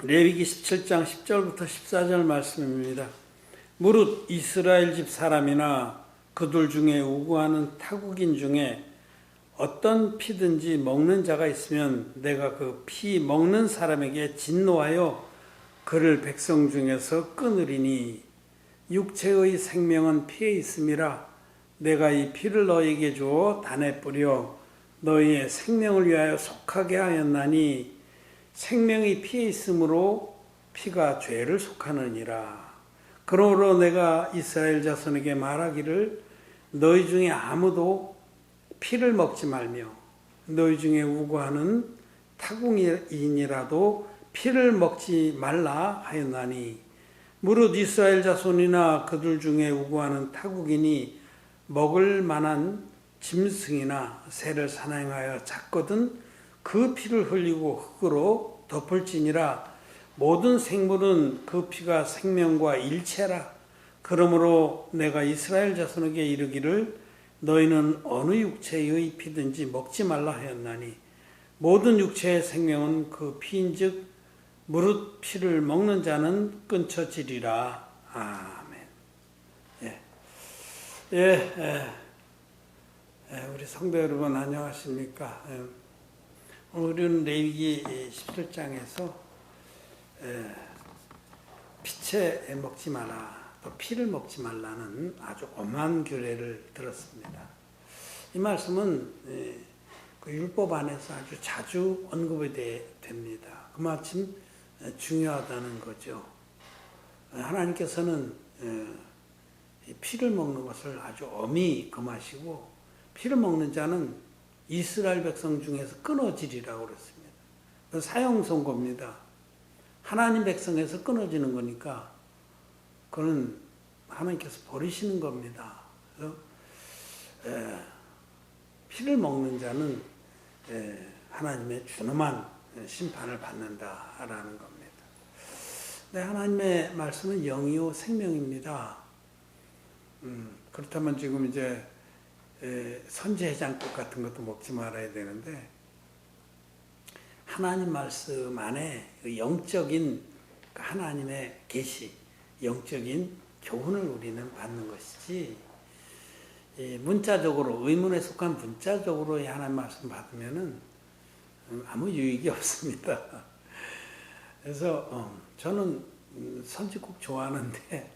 레위기 17장 10절부터 14절 말씀입니다. 무릇 이스라엘 집 사람이나 그들 중에 우고하는 타국인 중에 어떤 피든지 먹는 자가 있으면 내가 그 피 먹는 사람에게 진노하여 그를 백성 중에서 끊으리니 육체의 생명은 피에 있음이라. 내가 이 피를 너에게 주어 단에 뿌려 너희의 생명을 위하여 속하게 하였나니 생명이 피에 있으므로 피가 죄를 속하느니라. 그러므로 내가 이스라엘 자손에게 말하기를 너희 중에 아무도 피를 먹지 말며 너희 중에 우고하는 타국인이라도 피를 먹지 말라 하였나니 무릇 이스라엘 자손이나 그들 중에 우고하는 타국인이 먹을 만한 짐승이나 새를 사냥하여 잡거든 그 피를 흘리고 흙으로 덮을지니라. 모든 생물은 그 피가 생명과 일체라. 그러므로 내가 이스라엘 자손에게 이르기를 너희는 어느 육체의 피든지 먹지 말라 하였나니 모든 육체의 생명은 그 피인즉 무릇 피를 먹는 자는 끊쳐지리라. 아멘. 우리 성도 여러분 안녕하십니까? 우리는 레위기 17장에서 피채 먹지 마라, 또 피를 먹지 말라는 아주 엄한 규례를 들었습니다. 이 말씀은 그 율법 안에서 아주 자주 언급이 됩니다. 그만큼 중요하다는 거죠. 하나님께서는 피를 먹는 것을 아주 엄히 금하시고 피를 먹는 자는 이스라엘 백성 중에서 끊어지리라고 그랬습니다. 사형 선고입니다. 하나님 백성에서 끊어지는 거니까 그는 하나님께서 버리시는 겁니다. 그래서 피를 먹는 자는 하나님의 준엄한 심판을 받는다라는 겁니다. 네, 하나님의 말씀은 영이요 생명입니다. 그렇다면 지금 이제 선지해장국 같은 것도 먹지 말아야 되는데 하나님 말씀 안에 영적인 하나님의 계시, 영적인 교훈을 우리는 받는 것이지 문자적으로 의문에 속한 문자적으로 하나님 말씀 받으면은 아무 유익이 없습니다. 그래서 저는 선지국 좋아하는데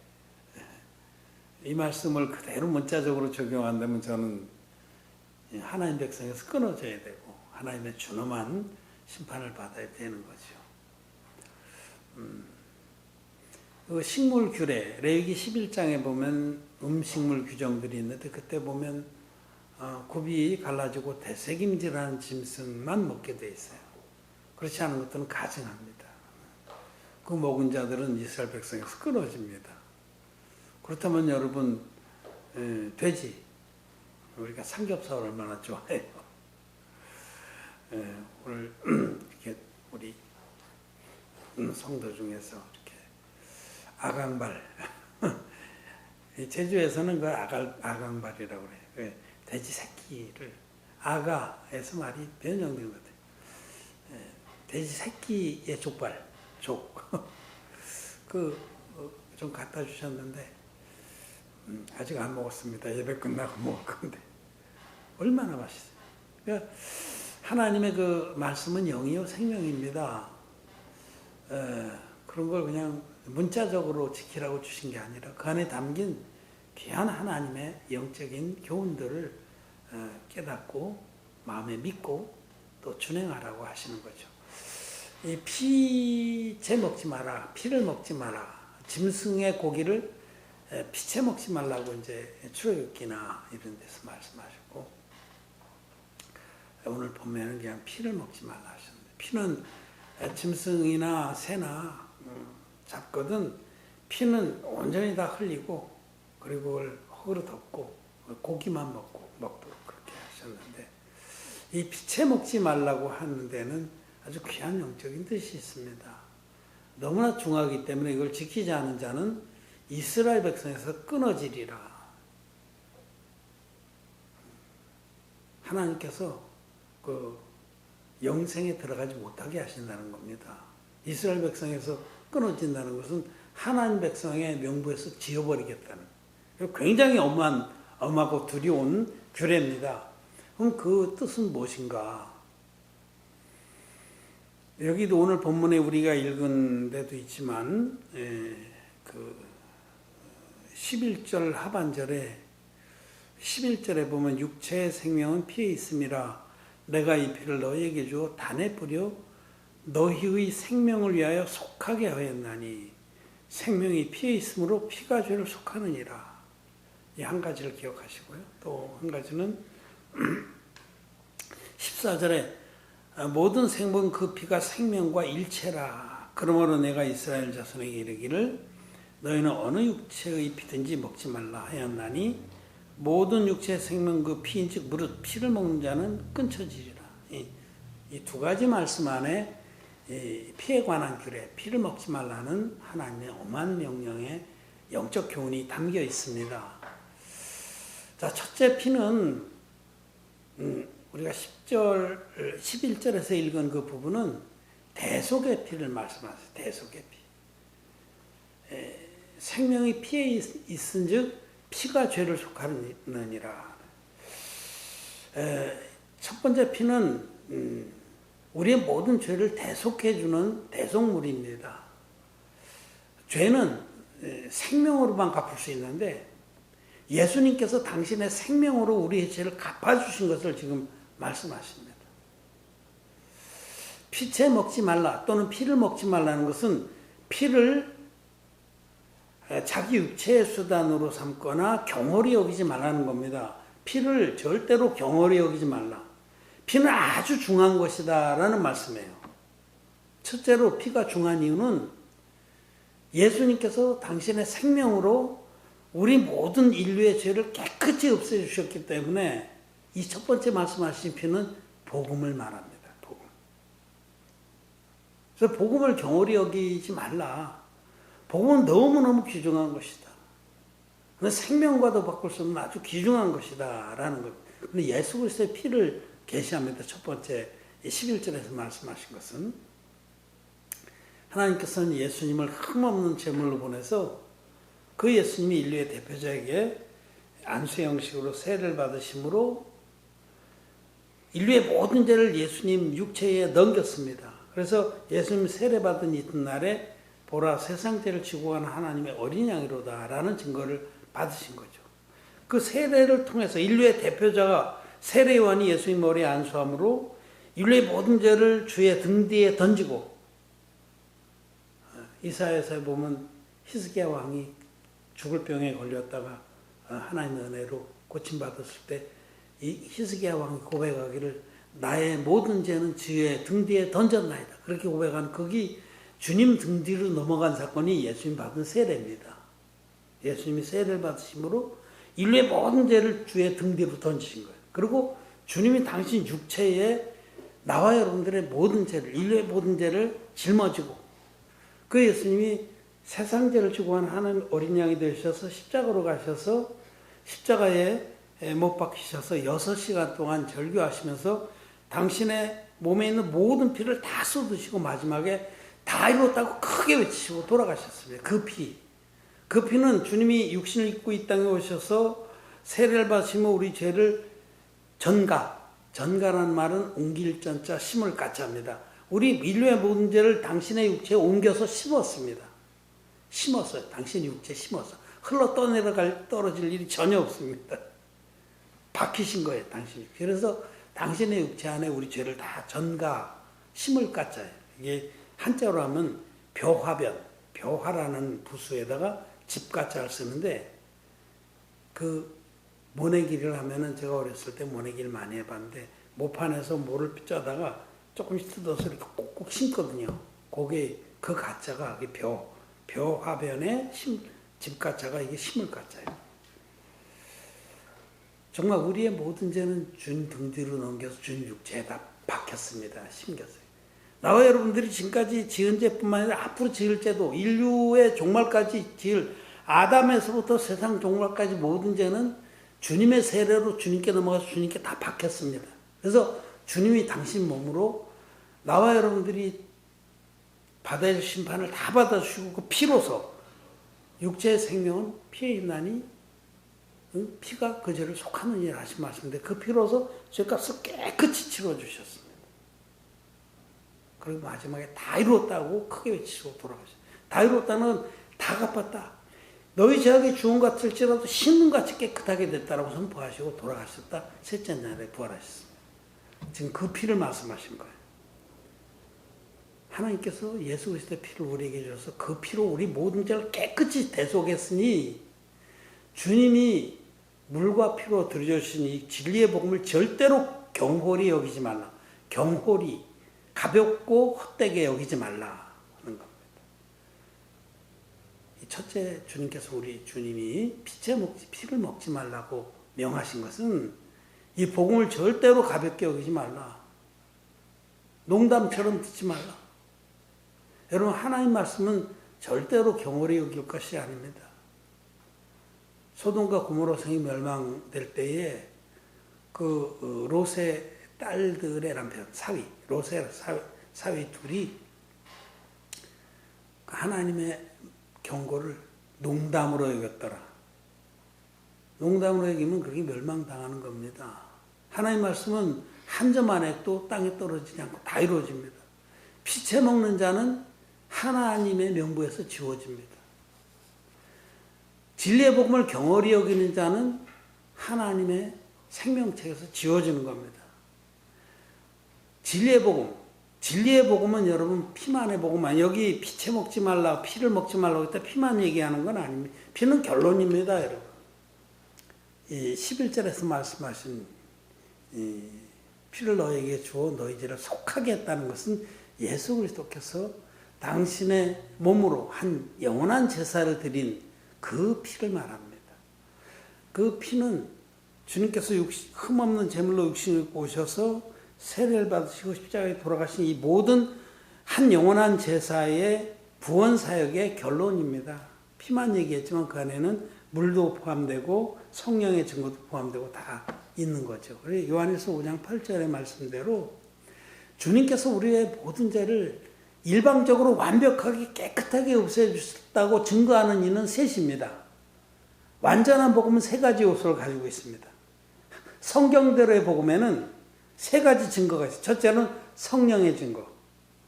이 말씀을 그대로 문자적으로 적용한다면 저는 하나님 백성에서 끊어져야 되고 하나님의 준엄한 심판을 받아야 되는 거죠. 식물 규례, 레위기 11장에 보면 음식물 규정들이 있는데 그때 보면 굽이 갈라지고 대새김질하는 짐승만 먹게 돼 있어요. 그렇지 않은 것들은 가증합니다. 그 먹은 자들은 이스라엘 백성에서 끊어집니다. 그렇다면 여러분 돼지, 우리가 삼겹살을 얼마나 좋아해요. 오늘 이렇게 우리 성도 중에서 이렇게 아강발 제주에서는 그 아강발이라고 그래요. 돼지 새끼를 아가에서 말이 변형된 것 같아요. 돼지 새끼의 족발, 좀 갖다 주셨는데 아직 안 먹었습니다. 예배 끝나고 먹을 건데 얼마나 맛있어요. 그러니까 하나님의 그 말씀은 영이요 생명입니다. 그런 걸 그냥 문자적으로 지키라고 주신 게 아니라 그 안에 담긴 귀한 하나님의 영적인 교훈들을 깨닫고 마음에 믿고 또 준행하라고 하시는 거죠. 이 피채 먹지 마라, 피를 먹지 마라, 짐승의 고기를 피채 먹지 말라고 이제 출애굽기나 이런 데서 말씀하셨고 오늘 보면은 그냥 피를 먹지 말라 하셨는데 피는 짐승이나 새나 잡거든 피는 온전히 다 흘리고 그리고 그걸 흙으로 덮고 고기만 먹도록 그렇게 하셨는데 이 피채 먹지 말라고 하는 데는 아주 귀한 영적인 뜻이 있습니다. 너무나 중요하기 때문에 이걸 지키지 않은 자는 이스라엘 백성에서 끊어지리라. 하나님께서 그 영생에 들어가지 못하게 하신다는 겁니다. 이스라엘 백성에서 끊어진다는 것은 하나님 백성의 명부에서 지워버리겠다는 굉장히 엄하고 두려운 규례입니다. 그럼 그 뜻은 무엇인가? 여기도 오늘 본문에 우리가 읽은 데도 있지만 그 11절 하반절에 11절에 보면 육체의 생명은 피에 있음이라 내가 이 피를 너희에게 주어 단에 뿌려 너희의 생명을 위하여 속하게 하였나니 생명이 피에 있으므로 피가 죄를 속하느니라. 이 한 가지를 기억하시고요. 또 한 가지는 14절에 모든 생명 그 피가 생명과 일체라. 그러므로 내가 이스라엘 자손에게 이르기를 너희는 어느 육체의 피든지 먹지 말라 하였나니 모든 육체의 생명 그 피인즉 무릇 피를 먹는 자는 끊쳐지리라. 이 두 가지 말씀 안에 피에 관한 규례, 피를 먹지 말라는 하나님의 엄한 명령의 영적 교훈이 담겨 있습니다. 자, 첫째 피는 우리가 11절에서 읽은 그 부분은 대속의 피를 말씀하세요. 대속의 피. 생명이 피에 있은즉 피가 죄를 속하느니라. 첫 번째 피는 우리의 모든 죄를 대속해주는 대속물입니다. 죄는 생명으로만 갚을 수 있는데 예수님께서 당신의 생명으로 우리의 죄를 갚아주신 것을 지금 말씀하십니다. 피채 먹지 말라 또는 피를 먹지 말라는 것은 피를 자기 육체의 수단으로 삼거나 경홀히 여기지 말라는 겁니다. 피를 절대로 경홀히 여기지 말라. 피는 아주 중요한 것이다 라는 말씀이에요. 첫째로 피가 중요한 이유는 예수님께서 당신의 생명으로 우리 모든 인류의 죄를 깨끗이 없애주셨기 때문에 이 첫 번째 말씀하신 피는 복음을 말합니다. 복음. 그래서 복음을 경홀히 여기지 말라. 복음은 너무너무 귀중한 것이다. 생명과도 바꿀 수 없는 아주 귀중한 것이다 라는 것. 근데 예수 그리스도의 피를 계시합니다. 첫 번째 11절에서 말씀하신 것은 하나님께서는 예수님을 흠없는 제물로 보내서 그 예수님이 인류의 대표자에게 안수 형식으로 세례를 받으심으로 인류의 모든 죄를 예수님 육체에 넘겼습니다. 그래서 예수님 세례 받은 이튿날에 보라 세상 죄를 지고 가는 하나님의 어린 양이로다 라는 증거를 받으신 거죠. 그 세례를 통해서 인류의 대표자가 세례요한이 예수님 머리에 안수함으로 인류의 모든 죄를 주의 등 뒤에 던지고 이사야서에 보면 히스기야 왕이 죽을 병에 걸렸다가 하나님의 은혜로 고침받았을 때 이 히스기야 왕이 고백하기를 나의 모든 죄는 주의 등 뒤에 던졌나이다. 그렇게 고백한 거기 주님 등 뒤로 넘어간 사건이 예수님 받은 세례입니다. 예수님이 세례를 받으심으로 인류의 모든 죄를 주의 등 뒤로 던지신 거예요. 그리고 주님이 당신 육체에 나와 여러분들의 모든 죄를, 인류의 모든 죄를 짊어지고 그 예수님이 세상 죄를 지고 간 하나님 어린 양이 되셔서 십자가로 가셔서 십자가에 못 박히셔서 6시간 동안 절규하시면서 당신의 몸에 있는 모든 피를 다 쏟으시고 마지막에 다 이뤘다고 크게 외치시고 돌아가셨습니다. 그 피. 그 피는 주님이 육신을 입고 이 땅에 오셔서 세례를 받으시면 우리 죄를 전가라는 말은 옮길 전자 심을 가짜입니다. 우리 인류의 모든 죄를 당신의 육체에 옮겨서 심었습니다. 심었어요. 당신의 육체에 심어서. 흘러 떨어질 일이 전혀 없습니다. 박히신 거예요. 당신이. 그래서 당신의 육체 안에 우리 죄를 다 심을 가짜예요. 이게 한자로 하면 벼화라는 부수에다가 집가짜를 쓰는데 그 모내기를 하면은 제가 어렸을 때 모내기를 많이 해봤는데 모판에서 모를 짜다가 조금씩 뜯어서 이렇게 꼭꼭 심거든요. 그게 그 가짜가 벼화변에 집가짜가 이게 심을 가짜예요. 정말 우리의 모든 죄는 준 등 뒤로 넘겨서 준 육체에다 박혔습니다. 심겼어요. 나와 여러분들이 지금까지 지은 죄뿐만 아니라 앞으로 지을 죄도 인류의 종말까지 지을 아담에서부터 세상 종말까지 모든 죄는 주님의 세례로 주님께 넘어가서 주님께 다 박혔습니다. 그래서 주님이 당신 몸으로 나와 여러분들이 받아야 할 심판을 다 받아주시고 그 피로서 육체의 생명은 피에 있나니 피가 그 죄를 속하느니라 하신 말씀인데 그 피로서 죄값을 깨끗이 치러주셨습니다. 그리고 마지막에 다 이루었다고 크게 외치고 돌아가셨어요. 다 이루었다는 다 갚았다. 너희 죄악이 주홍 같을지라도 신문같이 깨끗하게 됐다라고 선포하시고 돌아가셨다. 셋째 날에 부활하셨습니다. 지금 그 피를 말씀하신 거예요. 하나님께서 예수 그리스도의 피를 우리에게 주셔서 그 피로 우리 모든 죄를 깨끗이 대속했으니 주님이 물과 피로 들여주신 이 진리의 복음을 절대로 경홀히 여기지 말라. 경홀히 가볍고 헛되게 여기지 말라 하는 겁니다. 첫째, 주님께서 우리 주님이 피를 먹지 말라고 명하신 것은 이 복음을 절대로 가볍게 여기지 말라. 농담처럼 듣지 말라. 여러분, 하나님 말씀은 절대로 경홀히 여길 것이 아닙니다. 소돔과 고모라 성이 멸망될 때에 그 롯의 딸들의 남편 롯의 사위 둘이 하나님의 경고를 농담으로 여겼더라. 농담으로 여기면 그렇게 멸망당하는 겁니다. 하나님 말씀은 한 점 안에 또 땅에 떨어지지 않고 다 이루어집니다. 피채 먹는 자는 하나님의 명부에서 지워집니다. 진리의 복음을 경홀히 여기는 자는 하나님의 생명책에서 지워지는 겁니다. 진리의 복음은 여러분 피만의 복음 아니에요. 여기 피채 먹지 말라, 피를 먹지 말라고 했다 피만 얘기하는 건 아닙니다. 피는 결론입니다, 여러분. 이 11절에서 말씀하신 이 피를 너에게 주어 너희 죄를 속하게 했다는 것은 예수 그리스도께서 당신의 몸으로 한 영원한 제사를 드린 그 피를 말합니다. 그 피는 주님께서 흠없는 제물로 육신을 입고 오셔서 세례를 받으시고 십자가에 돌아가신 이 모든 한 영원한 제사의 구원 사역의 결론입니다. 피만 얘기했지만 그 안에는 물도 포함되고 성령의 증거도 포함되고 다 있는 거죠. 그래서 요한일서 5장 8절의 말씀대로 주님께서 우리의 모든 죄를 일방적으로 완벽하게 깨끗하게 없애주셨다고 증거하는 이는 셋입니다. 완전한 복음은 세 가지 요소를 가지고 있습니다. 성경대로의 복음에는 세 가지 증거가 있어요. 첫째는 성령의 증거,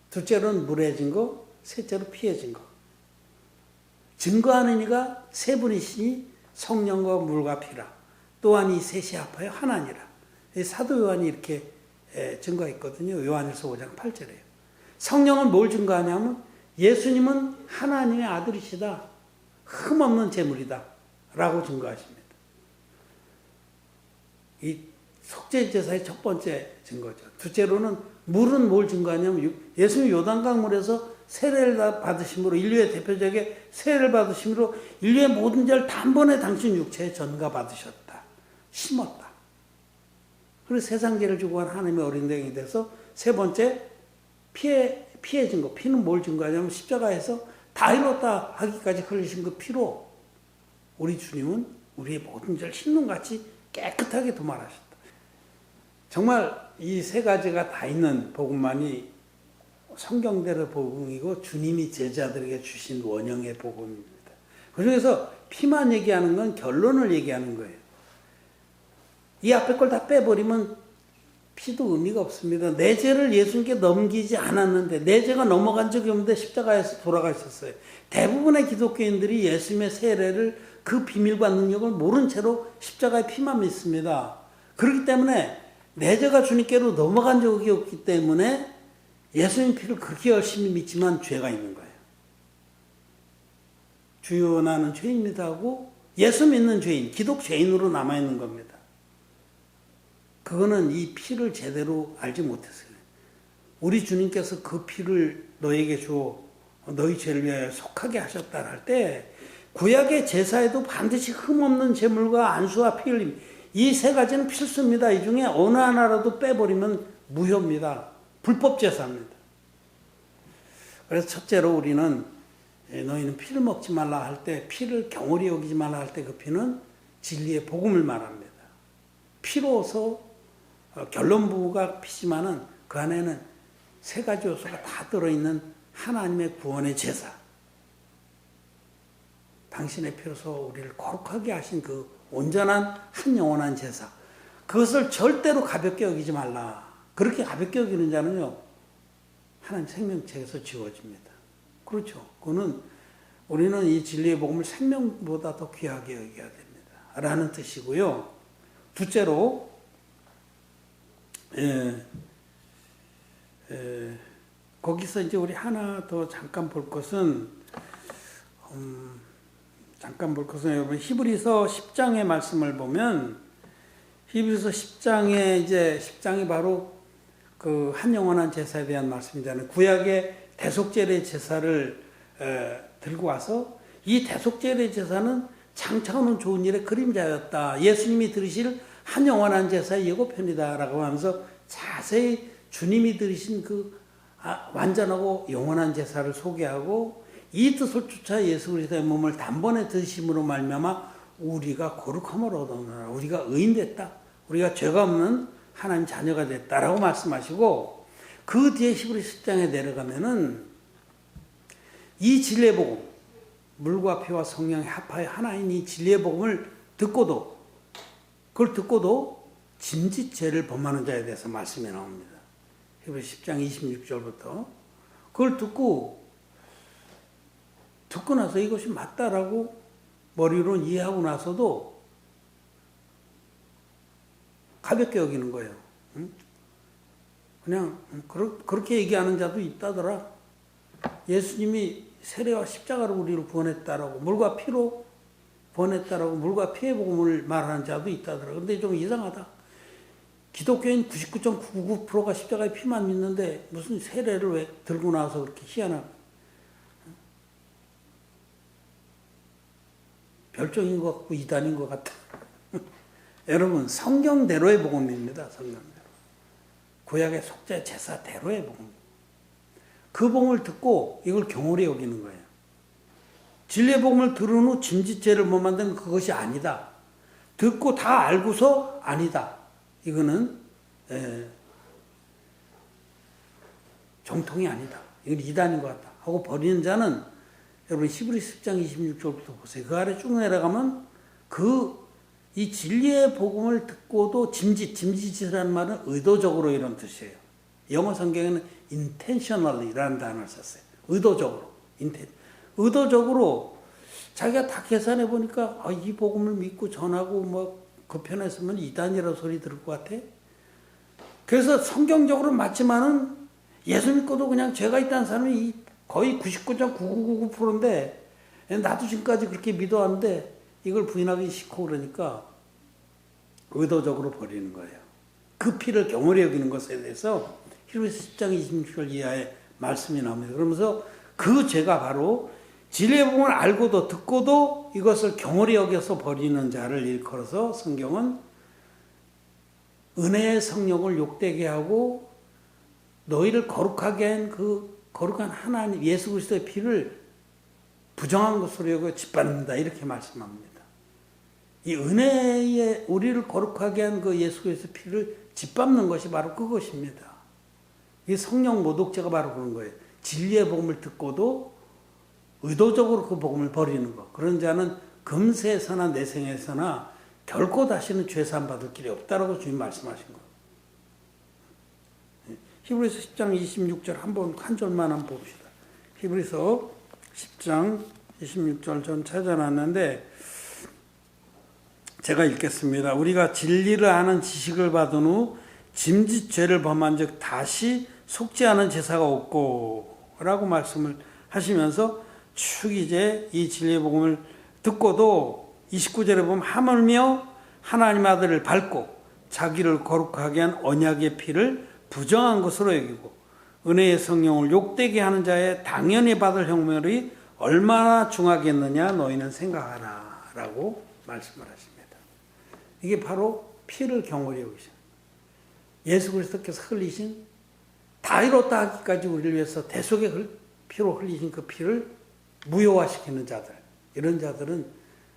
둘째로는 물의 증거, 셋째로 피의 증거. 증거하는 이가 세 분이시니 성령과 물과 피라. 또한 이 셋이 합하여 하나니라. 사도 요한이 이렇게 증거했거든요. 요한일서 5장 8절에요. 성령은 뭘 증거하냐면 예수님은 하나님의 아들이시다. 흠없는 제물이다. 라고 증거하십니다. 이 속죄제사의 첫 번째 증거죠. 둘째로는 물은 뭘 증거하냐면 예수님 요단강물에서 세례를 받으심으로 인류의 대표적인 세례를 받으심으로 인류의 모든 죄를 단번에 당신 육체에 전가받으셨다. 심었다. 그래서 세상 죄를 주고 간 하나님의 어린 양이 돼서 세 번째 피의 증거. 피는 뭘 증거하냐면 십자가에서 다 이뤘다 하기까지 흘리신 그 피로 우리 주님은 우리의 모든 죄를 흰눈같이 깨끗하게 도말하셨다. 정말 이 세 가지가 다 있는 복음만이 성경대로 복음이고 주님이 제자들에게 주신 원형의 복음입니다. 그중에서 피만 얘기하는 건 결론을 얘기하는 거예요. 이 앞에 걸 다 빼버리면 피도 의미가 없습니다. 내 죄를 예수님께 넘기지 않았는데 내 죄가 넘어간 적이 없는데 십자가에서 돌아가셨어요. 대부분의 기독교인들이 예수님의 세례를 그 비밀과 능력을 모른 채로 십자가의 피만 믿습니다. 그렇기 때문에 내 죄가 주님께로 넘어간 적이 없기 때문에 예수님 피를 그렇게 열심히 믿지만 죄가 있는 거예요. 주여 나는 죄인이다 하고 예수 믿는 죄인, 기독 죄인으로 남아있는 겁니다. 그거는 이 피를 제대로 알지 못했어요. 우리 주님께서 그 피를 너에게 주어 너희 죄를 위하여 속하게 하셨다 할 때 구약의 제사에도 반드시 흠없는 제물과 안수와 피 흘림 이 세 가지는 필수입니다. 이 중에 어느 하나라도 빼버리면 무효입니다. 불법 제사입니다. 그래서 첫째로 우리는 너희는 피를 먹지 말라 할 때 피를 경홀히 여기지 말라 할 때 그 피는 진리의 복음을 말합니다. 피로서 결론부가 피지만은 그 안에는 세 가지 요소가 다 들어있는 하나님의 구원의 제사, 당신의 피로서 우리를 거룩하게 하신 그 온전한 한 영원한 제사, 그것을 절대로 가볍게 여기지 말라. 그렇게 가볍게 여기는 자는요, 하나님 생명책에서 지워집니다. 그렇죠. 그거는 우리는 이 진리의 복음을 생명보다 더 귀하게 여겨야 됩니다. 라는 뜻이고요. 둘째로, 거기서 이제 우리 하나 더 잠깐 볼 것은, 여러분, 히브리서 10장의 말씀을 보면, 히브리서 10장에 이제 10장이 바로 그 한 영원한 제사에 대한 말씀이잖아요. 구약의 대속제례 제사를 들고 와서 이 대속제례 제사는 장차오는 좋은 일의 그림자였다. 예수님이 들으실 한 영원한 제사의 예고편이다라고 하면서 자세히 주님이 들으신 그 완전하고 영원한 제사를 소개하고 이 뜻을 쫓아 예수 그리스도의 몸을 단번에 드심으로 말미암아 우리가 거룩함을 얻었노라. 우리가 의인됐다. 우리가 죄가 없는 하나님 자녀가 됐다라고 말씀하시고, 그 뒤에 히브리 10장에 내려가면은 이 진리의 복음, 물과 피와 성령의 합하여 하나인 이 진리의 복음을 듣고도, 그걸 듣고도 짐짓 죄를 범하는 자에 대해서 말씀이 나옵니다. 히브리 10장 26절부터. 그걸 듣고 나서 이것이 맞다라고 머리로는 이해하고 나서도 가볍게 여기는 거예요. 그냥 그렇게 얘기하는 자도 있다더라. 예수님이 세례와 십자가로 우리를 구원했다라고, 물과 피로 구원했다라고, 물과 피의 복음을 말하는 자도 있다더라. 근데 좀 이상하다. 기독교인 99.999%가 십자가의 피만 믿는데 무슨 세례를 왜 들고 나와서 그렇게 희한한 별종인 것 같고 이단인 것 같다. 여러분, 성경대로의 복음입니다. 성경대로. 구약의 속죄 제사대로의 복음. 그 복음을 듣고 이걸 경홀히 여기는 거예요. 진리의 복음을 들은 후 짐짓죄를 못 만드는 그것이 아니다. 듣고 다 알고서 아니다. 이거는 정통이 아니다. 이건 이단인 것 같다. 하고 버리는 자는 여러분 히브리 10장 26절부터 보세요. 그 아래 쭉 내려가면 이 진리의 복음을 듣고도 짐짓이라는 말은 의도적으로 이런 뜻이에요. 영어 성경에는 intentionally라는 단어를 썼어요. 의도적으로 자기가 다 계산해 보니까 이 복음을 믿고 전하고 뭐 그 편에 서면 이단이라는 소리 들을 것 같아. 그래서 성경적으로 맞지만은 예수 믿고도 그냥 죄가 있다는 사람이 거의 99.9999%인데 나도 지금까지 그렇게 믿어왔는데 이걸 부인하기 싫고 그러니까 의도적으로 버리는 거예요. 그 피를 경홀히 여기는 것에 대해서 히브리서 10장 26절 이하의 말씀이 나옵니다. 그러면서 그 죄가 바로 진리의 복음을 알고도 듣고도 이것을 경홀히 여겨서 버리는 자를 일컬어서 성경은 은혜의 성령을 욕되게 하고 너희를 거룩하게 한 그 거룩한 하나님 예수 그리스도의 피를 부정한 것으로 여겨 짓밟는다 이렇게 말씀합니다. 이 은혜에 우리를 거룩하게 한 그 예수 그리스도의 피를 짓밟는 것이 바로 그것입니다. 이 성령 모독죄가 바로 그런 거예요. 진리의 복음을 듣고도 의도적으로 그 복음을 버리는 것. 그런 자는 금세에서나 내생에서나 결코 다시는 죄사함 받을 길이 없다라고 주님 말씀하신 거예요. 히브리서 10장 26절 한 절만 한번 봅시다. 히브리서 10장 26절 전 찾아놨는데 제가 읽겠습니다. 우리가 진리를 아는 지식을 받은 후 짐짓 죄를 범한 즉 다시 속지 않은 제사가 없고 라고 말씀을 하시면서 쭉 이제 이 진리의 복음을 듣고도 29절에 보면 하물며 하나님 아들을 밟고 자기를 거룩하게 한 언약의 피를 부정한 것으로 여기고 은혜의 성령을 욕되게 하는 자의 당연히 받을 형벌이 얼마나 중하겠느냐 너희는 생각하라 라고 말씀을 하십니다. 이게 바로 피를 경홀히 여기신 예수 그리스도께서 흘리신 다 이뤘다 하기까지 우리를 위해서 대속의 피로 흘리신 그 피를 무효화시키는 자들, 이런 자들은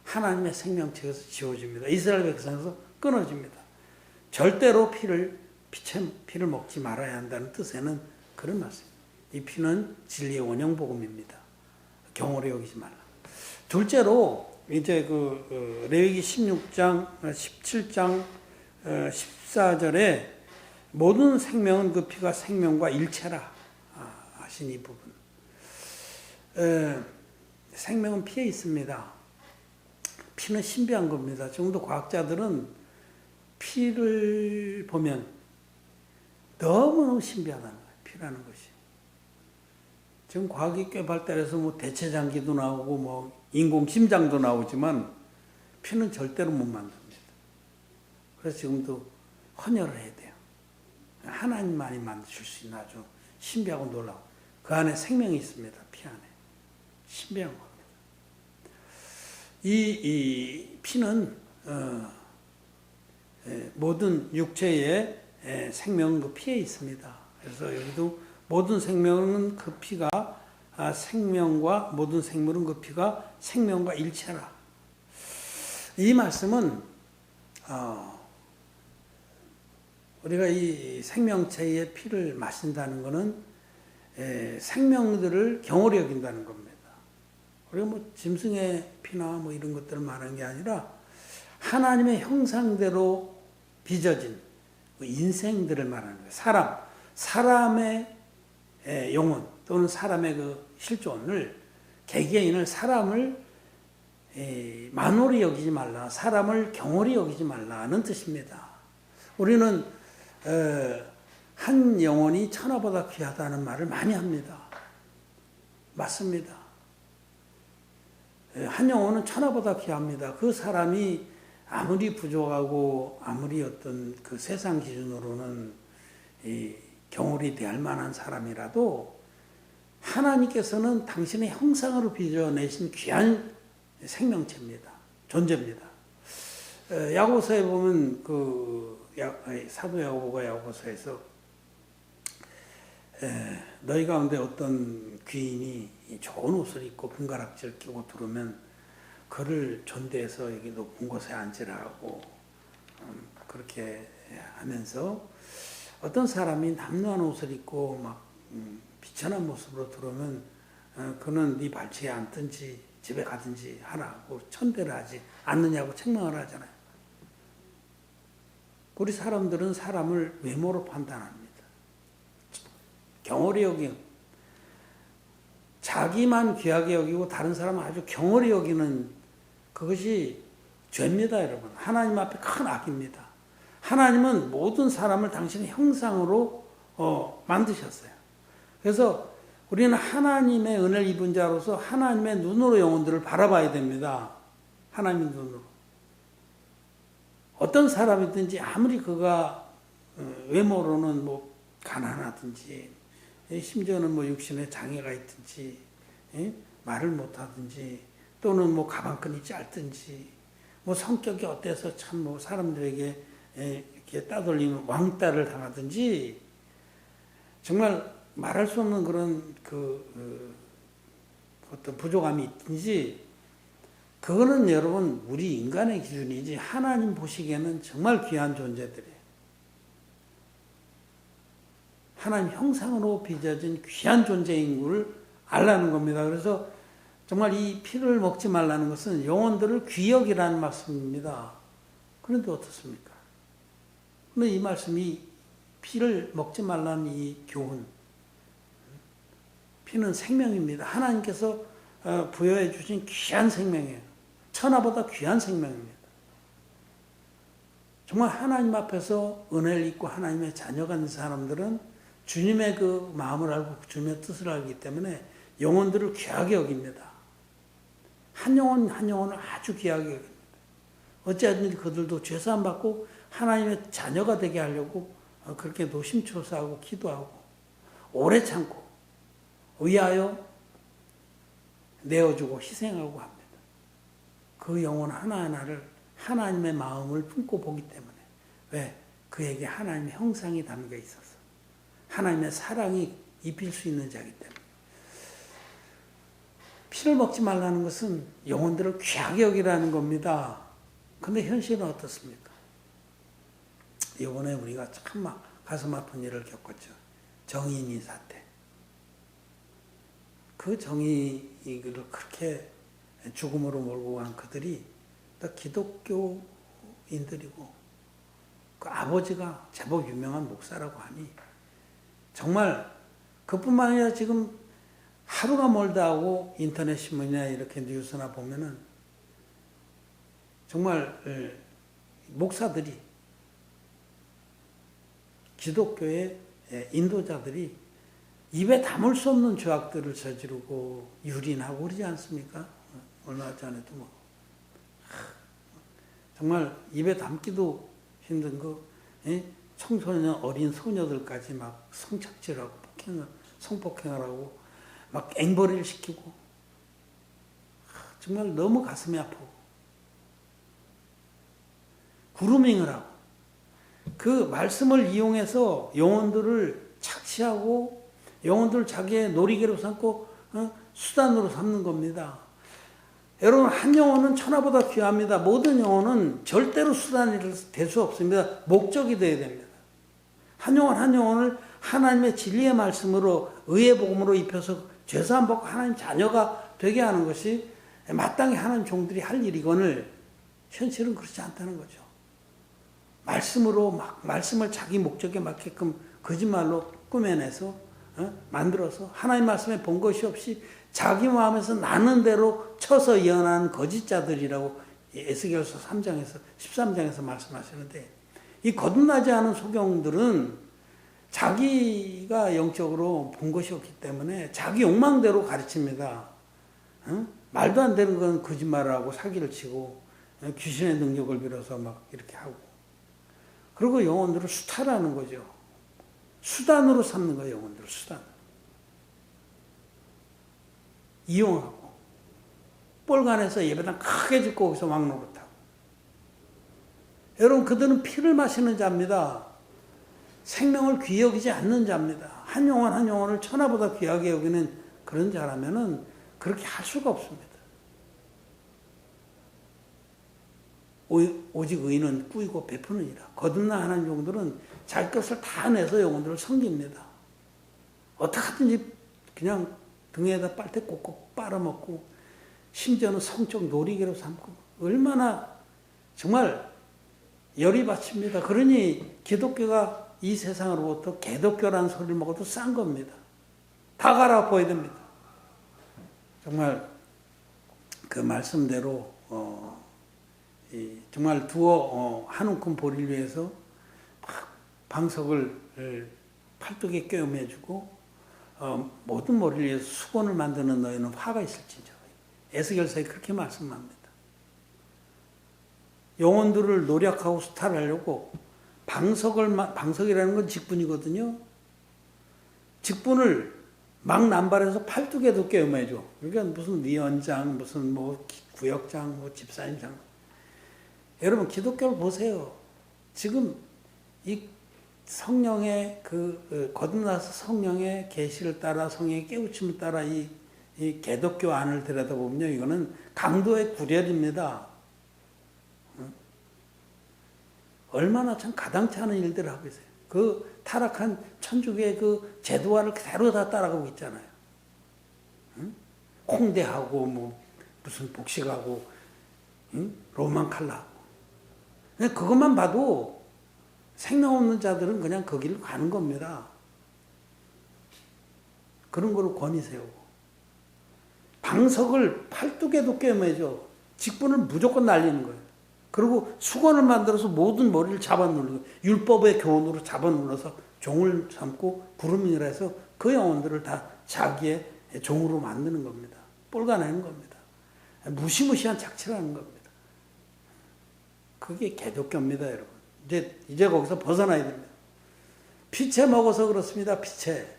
하나님의 생명책에서 지워집니다. 이스라엘 백성에서 끊어집니다. 절대로 피를 먹지 말아야 한다는 뜻에는 그런 말씀입니다. 이 피는 진리의 원형복음입니다. 경홀히 여기지 말라. 둘째로 이제 레위기 16장, 17장, 14절에 모든 생명은 그 피가 생명과 일체라 하신 이 부분. 생명은 피에 있습니다. 피는 신비한 겁니다. 지금도 과학자들은 피를 보면 너무너무 신비하다는 거예요. 피라는 것이. 지금 과학이 꽤 발달해서 뭐 대체장기도 나오고 뭐 인공심장도 나오지만 피는 절대로 못 만듭니다. 그래서 지금도 헌혈을 해야 돼요. 하나님만이 만드실 수 있는 아주 신비하고 놀라운 그 안에 생명이 있습니다. 피 안에. 신비한 겁니다. 이 피는 모든 육체의 생명은 그 피에 있습니다. 그래서 여기도 모든 생명은 그 피가 생명과 모든 생물은 그 피가 생명과 일체라. 이 말씀은 우리가 이 생명체의 피를 마신다는 것은 생명들을 경홀히 여긴다는 겁니다. 우리가 뭐 짐승의 피나 뭐 이런 것들을 말하는 게 아니라 하나님의 형상대로 빚어진 인생들을 말하는 거예요. 사람의 영혼 또는 사람의 그 실존을, 개개인을, 사람을 만홀히 여기지 말라, 사람을 경홀히 여기지 말라는 뜻입니다. 우리는 한 영혼이 천하보다 귀하다는 말을 많이 합니다. 맞습니다. 한 영혼은 천하보다 귀합니다. 그 사람이 아무리 부족하고 아무리 어떤 그 세상 기준으로는 경홀히 대할 만한 사람이라도 하나님께서는 당신의 형상으로 빚어내신 귀한 생명체입니다. 존재입니다. 야고보서에 보면 사도 야고보가 야고보서에서 너희 가운데 어떤 귀인이 좋은 옷을 입고 금가락지를 끼고 들어오면 그를 존대해서 여기 높은 곳에 앉으라고 그렇게 하면서 어떤 사람이 남루한 옷을 입고 막 비천한 모습으로 들어오면 그는 네 발치에 앉든지 집에 가든지 하라고 천대를 하지 않느냐고 책망을 하잖아요. 우리 사람들은 사람을 외모로 판단합니다. 경홀히 여기는, 자기만 귀하게 여기고 다른 사람은 아주 경홀히 여기는 그것이 죄입니다, 여러분. 하나님 앞에 큰 악입니다. 하나님은 모든 사람을 당신의 형상으로 만드셨어요. 그래서 우리는 하나님의 은혜를 입은 자로서 하나님의 눈으로 영혼들을 바라봐야 됩니다. 하나님의 눈으로. 어떤 사람이든지 아무리 그가 외모로는 뭐 가난하든지 심지어는 뭐 육신에 장애가 있든지 말을 못하든지 또는 뭐 가방끈이 짧든지 뭐 성격이 어때서 참 뭐 사람들에게 이렇게 따돌리면 왕따를 당하든지 정말 말할 수 없는 그런 어떤 부족함이 있든지 그거는 여러분 우리 인간의 기준이지 하나님 보시기에는 정말 귀한 존재들이에요. 하나님 형상으로 빚어진 귀한 존재인 걸 알라는 겁니다. 그래서 정말 이 피를 먹지 말라는 것은 영혼들을 귀여기라는 말씀입니다. 그런데 어떻습니까? 근데 이 말씀이 피를 먹지 말라는 이 교훈, 피는 생명입니다. 하나님께서 부여해 주신 귀한 생명이에요. 천하보다 귀한 생명입니다. 정말 하나님 앞에서 은혜를 입고 하나님의 자녀가 된 사람들은 주님의 그 마음을 알고 주님의 뜻을 알기 때문에 영혼들을 귀하게 여깁니다. 한 영혼 한 영혼을 아주 귀하게 여깁니다. 어찌하든지 그들도 죄사함 받고 하나님의 자녀가 되게 하려고 그렇게 노심초사하고 기도하고 오래 참고 위하여 내어주고 희생하고 합니다. 그 영혼 하나하나를 하나님의 마음을 품고 보기 때문에. 왜? 그에게 하나님의 형상이 담겨 있어서 하나님의 사랑이 입힐 수 있는 자이기 때문에. 피를 먹지 말라는 것은 영혼들을 귀하게 여기라는 겁니다. 근데 현실은 어떻습니까? 이번에 우리가 참 가슴 아픈 일을 겪었죠. 정인이 사태. 그 정의를 그렇게 죽음으로 몰고 간 그들이 다 기독교인들이고 그 아버지가 제법 유명한 목사라고 하니 정말 그뿐만 아니라 지금 하루가 멀다 하고 인터넷 신문이나 이렇게 뉴스나 보면은 정말 목사들이 기독교의 인도자들이 입에 담을 수 없는 죄악들을 저지르고 유린하고 그러지 않습니까? 얼마 전에도 뭐 정말 입에 담기도 힘든 거 청소년 어린 소녀들까지 막 성착취하고 성폭행을 하고 막 앵벌이를 시키고 정말 너무 가슴이 아프고 그루밍을 하고 그 말씀을 이용해서 영혼들을 착취하고 영혼들을 자기의 놀이개로 삼고 수단으로 삼는 겁니다. 여러분 한 영혼은 천하보다 귀합니다. 모든 영혼은 절대로 수단이 될 수 없습니다. 목적이 되어야 됩니다. 한 영혼 한 영혼을 하나님의 진리의 말씀으로 의의 복음으로 입혀서 죄사함 받고 하나님 자녀가 되게 하는 것이 마땅히 하나님 종들이 할 일이거늘 현실은 그렇지 않다는 거죠. 말씀으로 말씀을 자기 목적에 맞게끔 거짓말로 꾸며내서 만들어서 하나님 말씀에 본 것이 없이 자기 마음에서 나는 대로 쳐서 예언하는 거짓자들이라고 에스겔서 3장에서 13장에서 말씀하시는데 이 거듭나지 않은 소경들은 자기가 영적으로 본 것이 없기 때문에 자기 욕망대로 가르칩니다. 말도 안 되는 건 거짓말을 하고 사기를 치고 귀신의 능력을 빌어서 막 이렇게 하고 그리고 영혼들을 수탈하는 거죠. 수단으로 삼는 거예요. 영혼들을 수단. 이용하고 뻘간에서 예배당 크게 짓고 거기서 왕노릇하고 여러분 그들은 피를 마시는 자입니다. 생명을 귀히 여기지 않는 자입니다. 한 영혼 한 영혼을 천하보다 귀하게 여기는 그런 자라면은 그렇게 할 수가 없습니다. 오직 의인은 꾸이고 베푸느니라. 거듭난 하나님 종들은 자기 것을 다 내서 영혼들을 섬깁니다. 어떻게 하든지 그냥 등에다 빨대 꽂고 빨아먹고 심지어는 성적 놀이개로 삼고 얼마나 정말 열이 받칩니다. 그러니 기독교가 이 세상으로부터 개독교라는 소리를 먹어도 싼 겁니다. 다 갈아엎어야 됩니다. 정말 그 말씀대로 정말 두어 한 움큼 보리를 위해서 방석을 팔뚝에 꿰매주고 모든 머리를 위해서 수건을 만드는 너희는 화가 있을지죠. 에스겔서에 그렇게 말씀합니다. 영혼들을 노력하고 수탈하려고 방석이라는 건 직분이거든요. 직분을 막 남발해서 팔뚝에도 꿰매줘. 그러니까 무슨 위원장, 무슨 뭐 구역장, 뭐 집사님장. 여러분 기독교를 보세요. 지금 이 성령의 거듭나서 성령의 계시를 따라 성령의 깨우침을 따라 이 개독교 안을 들여다보면요, 이거는 강도의 구렬입니다. 얼마나 참 가당치 않은 일들을 하고 있어요. 그 타락한 천주교의 그 제도화를 그대로 다 따라가고 있잖아요. 홍대하고 뭐 무슨 복식하고 로만 칼라하고 그것만 봐도 생명 없는 자들은 그냥 그 길을 가는 겁니다. 그런 거를 권위 세우고 방석을 팔뚝에도 꿰매줘. 직분을 무조건 날리는 거예요. 그리고 수건을 만들어서 모든 머리를 잡아 누르고 율법의 교훈으로 잡아 눌러서 종을 삼고 부르민을 해서 그 영혼들을 다 자기의 종으로 만드는 겁니다. 꼴가내는 겁니다. 무시무시한 착취를 하는 겁니다. 그게 개독교입니다, 여러분. 이제 거기서 벗어나야 됩니다. 피채 먹어서 그렇습니다. 피채.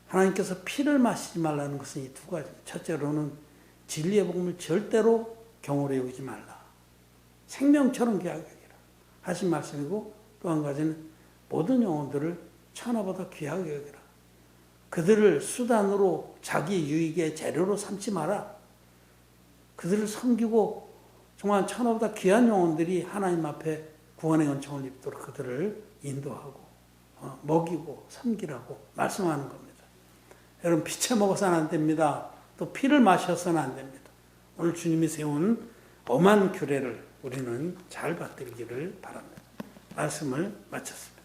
하나님께서 피를 마시지 말라는 것은 이 두 가지. 첫째로는 진리의 복음을 절대로 경홀히 여기지 말라. 생명처럼 귀하게 여기라 하신 말씀이고, 또 한 가지는 모든 영혼들을 천하보다 귀하게 여기라. 그들을 수단으로 자기 유익의 재료로 삼지 마라. 그들을 섬기고 정말 천하보다 귀한 영혼들이 하나님 앞에 구원의 은총을 입도록 그들을 인도하고 먹이고 섬기라고 말씀하는 겁니다. 여러분 피채 먹어서는 안 됩니다. 또 피를 마셔서는 안 됩니다. 오늘 주님이 세운 엄한 규례를 우리는 잘 받들기를 바랍니다. 말씀을 마쳤습니다.